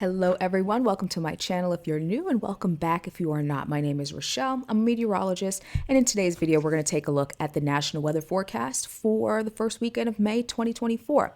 Hello everyone, welcome to my channel if you're new and welcome back if you are not. My name is Rochelle, I'm a meteorologist, and in today's video we're going to take a look at the national weather forecast for the first weekend of May 2024.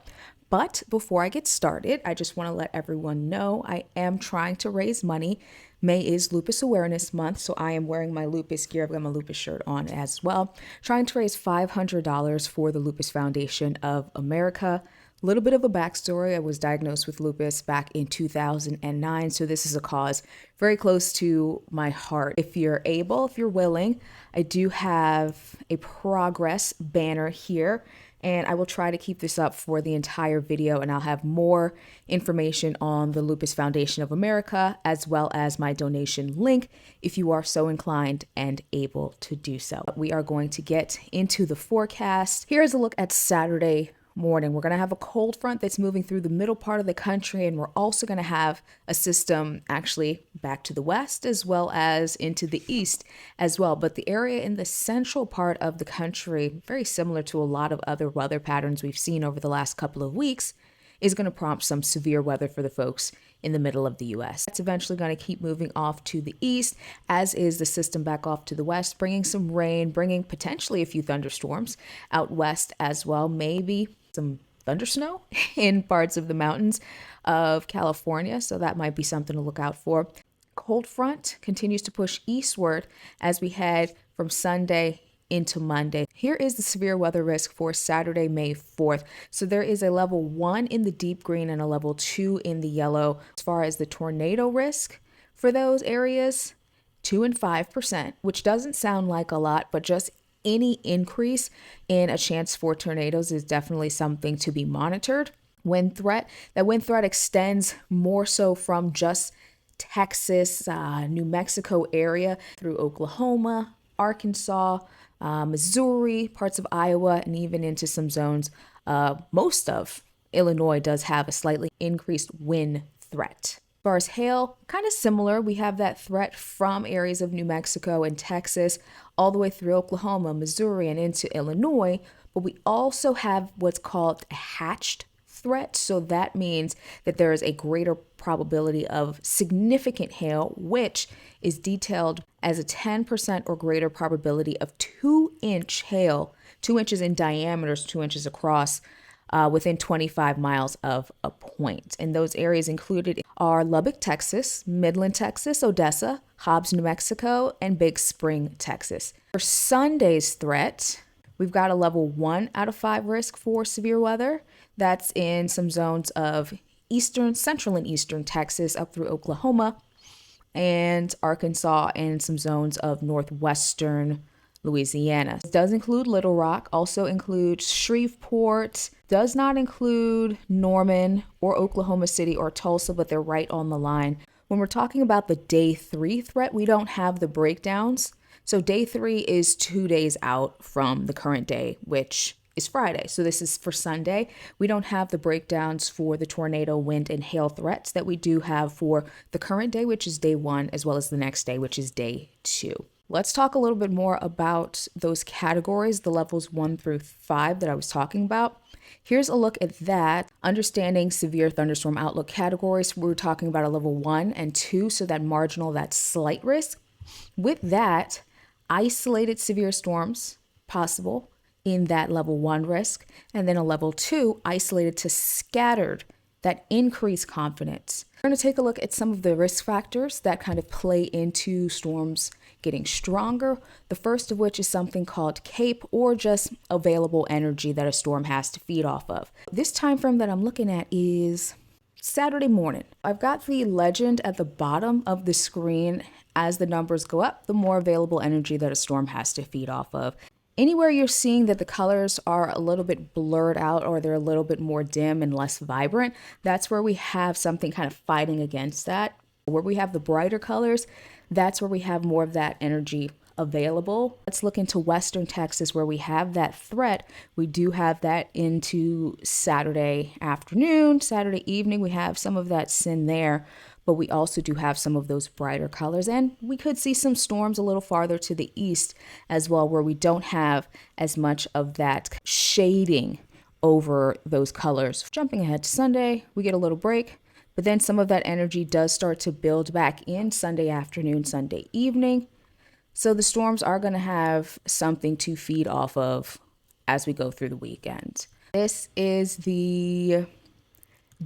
But before I get started, I just want to let everyone know I am trying to raise money. May is Lupus Awareness Month, so I am wearing my lupus gear. I've got my lupus shirt on as well. Trying to raise $500 for the Lupus Foundation of America. A little bit of a backstory. I was diagnosed with lupus back in 2009, so this is a cause very close to my heart. If you're able, if you're willing, I do have a progress banner here, and I will try to keep this up for the entire video, and I'll have more information on the Lupus Foundation of America, as well as my donation link, if you are so inclined and able to do so. We are going to get into the forecast. Here's a look at Saturday morning. We're going to have a cold front that's moving through the middle part of the country, and we're also going to have a system actually back to the west as well as into the east as well. But the area in the central part of the country, very similar to a lot of other weather patterns we've seen over the last couple of weeks, is going to prompt some severe weather for the folks in the middle of the U.S. It's eventually going to keep moving off to the east, as is the system back off to the west, bringing some rain, bringing potentially a few thunderstorms out west as well, maybe some thundersnow in parts of the mountains of California, so that might be something to look out for. Cold front continues to push eastward as we head from Sunday into Monday. Here is the severe weather risk for Saturday, May 4th. So there is a level 1 in the deep green and a level 2 in the yellow. As far as the tornado risk for those areas, 2 and 5%, which doesn't sound like a lot, but just any increase in a chance for tornadoes is definitely something to be monitored. Wind threat, that wind threat extends more so from just Texas, New Mexico area through Oklahoma, Arkansas, Missouri, parts of Iowa, and even into some zones. Most of Illinois does have a slightly increased wind threat. As far as hail, kind of similar. We have that threat from areas of New Mexico and Texas all the way through Oklahoma, Missouri, and into Illinois. But we also have what's called a hatched threat. So that means that there is a greater probability of significant hail, which is detailed as a 10% or greater probability of 2-inch hail, 2 inches in diameter, 2 inches across, within 25 miles of a point. And those areas included are Lubbock, Texas, Midland, Texas, Odessa, Hobbs, New Mexico, and Big Spring, Texas. For Sunday's threat, we've got a level 1 out of 5 risk for severe weather. That's in some zones of eastern, central and eastern Texas up through Oklahoma and Arkansas, and some zones of northwestern Louisiana. It does include Little Rock, also includes Shreveport, does not include Norman or Oklahoma City or Tulsa, but they're right on the line. When we're talking about the day 3 threat, we don't have the breakdowns. So day 3 is 2 days out from the current day, which is Friday. So this is for Sunday. We don't have the breakdowns for the tornado, wind, and hail threats that we do have for the current day, which is day 1, as well as the next day, which is day 2. Let's talk a little bit more about those categories, the levels 1 through 5 that I was talking about. Here's a look at that. Understanding severe thunderstorm outlook categories. We're talking about a level 1 and 2, so that marginal, that slight risk. With that, isolated severe storms possible in that level 1 risk, and then a level 2 isolated to scattered, that increased confidence. We're going to take a look at some of the risk factors that kind of play into storms getting stronger. The first of which is something called CAPE, or just available energy that a storm has to feed off of. This time frame that I'm looking at is Saturday morning. I've got the legend at the bottom of the screen. As the numbers go up, the more available energy that a storm has to feed off of. Anywhere you're seeing that the colors are a little bit blurred out or they're a little bit more dim and less vibrant, that's where we have something kind of fighting against that. Where we have the brighter colors, that's where we have more of that energy available. Let's look into western Texas where we have that threat. We do have that into Saturday afternoon, Saturday evening. We have some of that sin there, but we also do have some of those brighter colors, and we could see some storms a little farther to the east as well, where we don't have as much of that shading over those colors. Jumping ahead to Sunday, we get a little break. But then some of that energy does start to build back in Sunday afternoon, Sunday evening. So the storms are going to have something to feed off of as we go through the weekend. This is the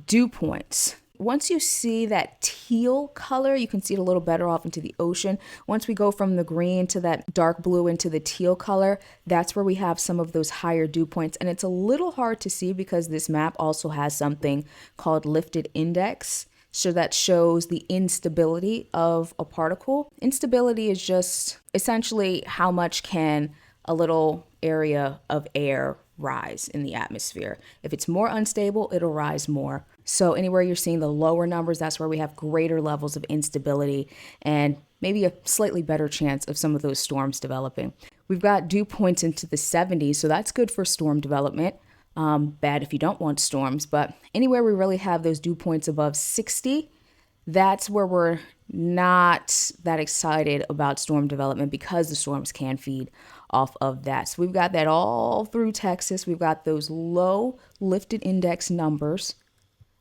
dew points. Once you see that teal color, you can see it a little better off into the ocean. Once we go from the green to that dark blue into the teal color, that's where we have some of those higher dew points. And it's a little hard to see because this map also has something called lifted index. So that shows the instability of a particle. Instability is just essentially how much can a little area of air rise in the atmosphere. If it's more unstable, it'll rise more. So anywhere you're seeing the lower numbers, that's where we have greater levels of instability and maybe a slightly better chance of some of those storms developing. We've got dew points into the 70s, so that's good for storm development. Bad if you don't want storms, but anywhere we really have those dew points above 60, that's where we're not that excited about storm development because the storms can feed off of that. So we've got that all through Texas. We've got those low lifted index numbers.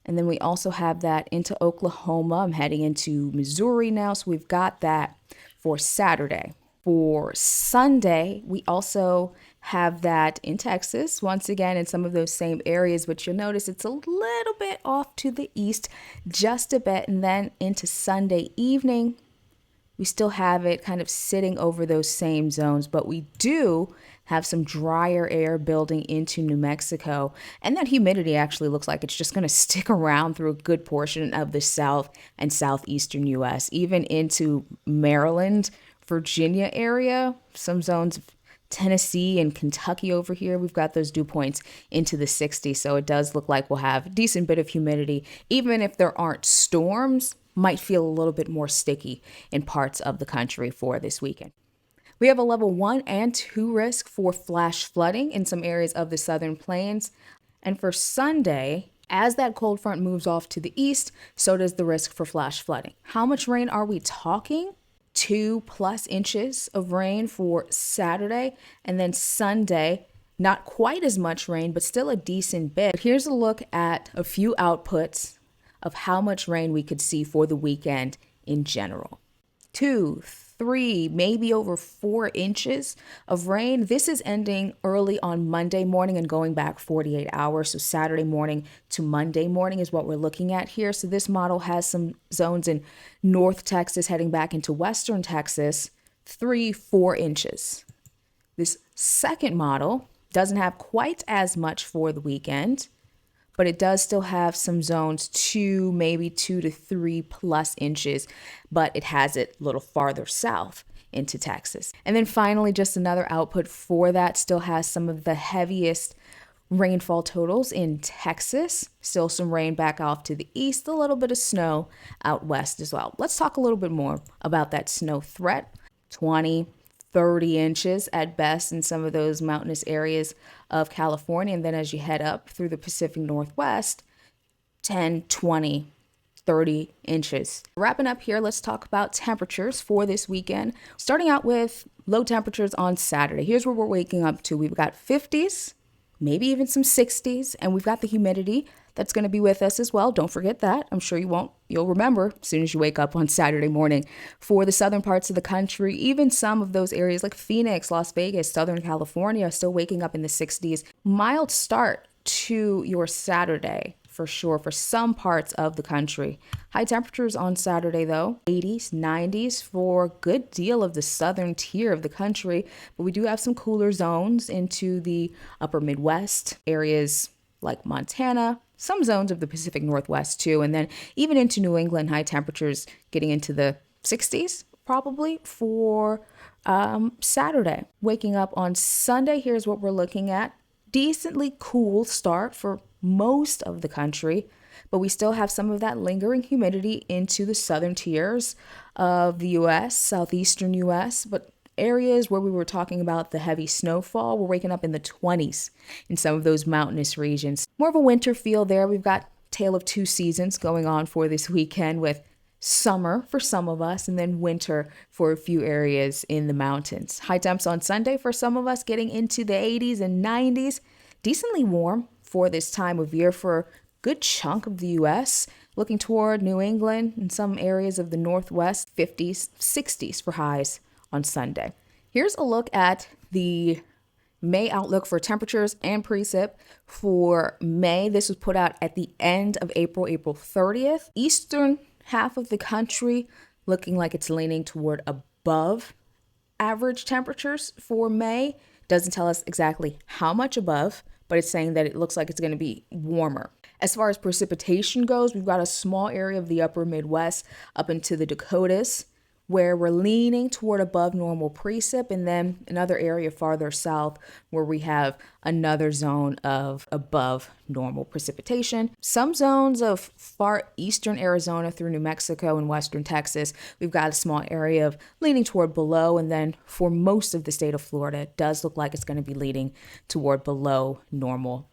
And then we also have that into Oklahoma. I'm heading into Missouri now. So we've got that for Saturday. For Sunday, we also have that in Texas, once again in some of those same areas, but you'll notice it's a little bit off to the east, just a bit. And then into Sunday evening, we still have it kind of sitting over those same zones, but we do have some drier air building into New Mexico. And that humidity actually looks like it's just going to stick around through a good portion of the south and southeastern U.S., even into Maryland, Virginia area, some zones of Tennessee and Kentucky over here. We've got those dew points into the 60s. So it does look like we'll have a decent bit of humidity. Even if there aren't storms, might feel a little bit more sticky in parts of the country for this weekend. We have a level 1 and 2 risk for flash flooding in some areas of the southern plains. And for Sunday, as that cold front moves off to the east, so does the risk for flash flooding. How much rain are we talking? 2+ inches of rain for Saturday, and then Sunday, not quite as much rain, but still a decent bit. Here's a look at a few outputs of how much rain we could see for the weekend in general. 2, 3, maybe over 4 inches of rain. This is ending early on Monday morning and going back 48 hours. So Saturday morning to Monday morning is what we're looking at here. So this model has some zones in North Texas heading back into Western Texas, 3, 4 inches. This second model doesn't have quite as much for the weekend, but it does still have some zones 2, maybe 2 to 3+ inches, but it has it a little farther south into Texas. And then finally, just another output for that still has some of the heaviest rainfall totals in Texas. Still some rain back off to the east, a little bit of snow out west as well. Let's talk a little bit more about that snow threat. 20, 30 inches at best in some of those mountainous areas of California. And then as you head up through the Pacific Northwest, 10, 20, 30 inches. Wrapping up here, let's talk about temperatures for this weekend. Starting out with low temperatures on Saturday. Here's where we're waking up to. We've got 50s, maybe even some 60s, and we've got the humidity that's going to be with us as well. Don't forget that. I'm sure you'll remember as soon as you wake up on Saturday morning. For the southern parts of the country, even some of those areas like Phoenix, Las Vegas, Southern California, still waking up in the 60s. Mild start to your Saturday for sure for some parts of the country. High temperatures on Saturday though, 80s, 90s for a good deal of the southern tier of the country, but we do have some cooler zones into the upper Midwest areas like Montana, some zones of the Pacific Northwest too, and then even into New England, high temperatures getting into the 60s probably for Saturday. Waking up on Sunday, here's what we're looking at. Decently cool start for most of the country, but we still have some of that lingering humidity into the southern tiers of the U.S., southeastern U.S., but areas where we were talking about the heavy snowfall, we're waking up in the 20s in some of those mountainous regions. More of a winter feel there. We've got tale of two seasons going on for this weekend with summer for some of us and then winter for a few areas in the mountains. High temps on Sunday for some of us getting into the 80s and 90s. Decently warm for this time of year for a good chunk of the U.S. Looking toward New England and some areas of the Northwest, 50s, 60s for highs on Sunday. Here's a look at the May outlook for temperatures and precip for May. This was put out at the end of April, April 30th. Eastern half of the country looking like it's leaning toward above average temperatures for May. Doesn't tell us exactly how much above, but it's saying that it looks like it's going to be warmer. As far as precipitation goes, we've got a small area of the upper Midwest up into the Dakotas where we're leaning toward above normal precip, and then another area farther south where we have another zone of above normal precipitation. Some zones of far eastern Arizona through New Mexico and western Texas, we've got a small area of leaning toward below, and then for most of the state of Florida, it does look like it's going to be leaning toward below normal.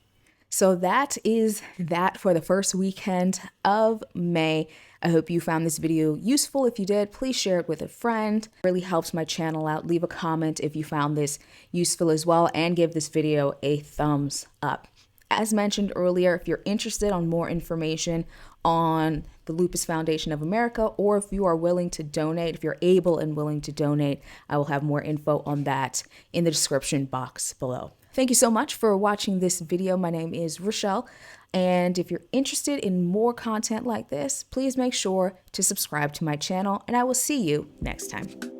So that is that for the first weekend of May. I hope you found this video useful. If you did, please share it with a friend. It really helps my channel out. Leave a comment if you found this useful as well, and give this video a thumbs up. As mentioned earlier, if you're interested on more information on the Lupus Foundation of America, or if you are willing to donate, if you're able and willing to donate, I will have more info on that in the description box below. Thank you so much for watching this video. My name is Rochelle, and if you're interested in more content like this, please make sure to subscribe to my channel, and I will see you next time.